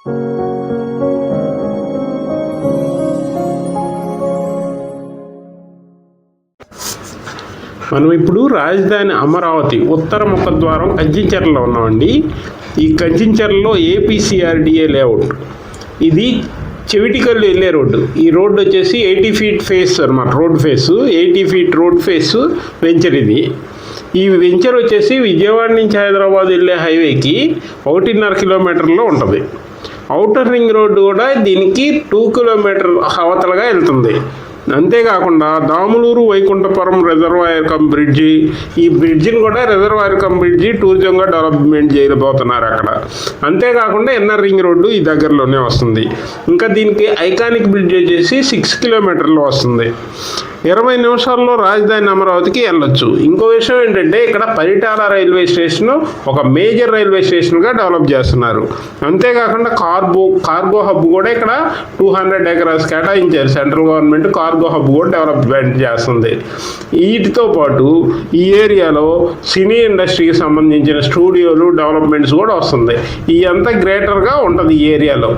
మనం ఇప్పుడు రాజధాని అమరావతి ఉత్తర ముఖద్వారం కంచించెర్లలో ఉన్నామండి. ఈ కంచించెర్లలో ఏపీసీఆర్డీఏ లేఅవుట్. ఇది చెవిటికల్లు వెళ్ళే రోడ్డు. ఈ రోడ్డు వచ్చేసి 80 feet ఫేస్ అనమాట, road face 80 feet road face venture ఇది. ఈ వెంచర్ వచ్చేసి విజయవాడ నుంచి హైదరాబాద్ వెళ్ళే హైవేకి 1.5 kilometerలో ఉంటుంది. ఔటర్ రింగ్ రోడ్డు కూడా దీనికి 2 kilometer అవతలగా వెళ్తుంది. అంతేకాకుండా Damuluru Vaikunthapuram reservoir come bridge, ఈ బ్రిడ్జిని కూడా రిజర్వాయర్ కమ్ బ్రిడ్జి టూరిజంగా డెవలప్మెంట్ చేయబోతున్నారు అక్కడ. అంతేకాకుండా ఇన్నర్ రింగ్ రోడ్డు ఈ దగ్గరలోనే వస్తుంది. ఇంకా దీనికి ఐకానిక్ బ్రిడ్జ్ వచ్చేసి 6 kilometerలో వస్తుంది. 20 నిమిషాల్లో రాజధాని అమరావతికి వెళ్ళొచ్చు. ఇంకో విషయం ఏంటంటే ఇక్కడ పరిటాల రైల్వే స్టేషన్ ఒక మేజర్ రైల్వే స్టేషన్గా డెవలప్ చేస్తున్నారు. అంతేకాకుండా కార్గో హబ్ కూడా ఇక్కడ 200 acres కేటాయించారు. సెంట్రల్ గవర్నమెంట్ కార్గో హబ్ కూడా డెవలప్మెంట్ చేస్తుంది. వీటితో పాటు ఈ ఏరియాలో సినీ ఇండస్ట్రీకి సంబంధించిన స్టూడియోలు డెవలప్మెంట్స్ కూడా వస్తుంది. ఇదంతా గ్రేటర్గా ఉంటుంది ఈ ఏరియాలో.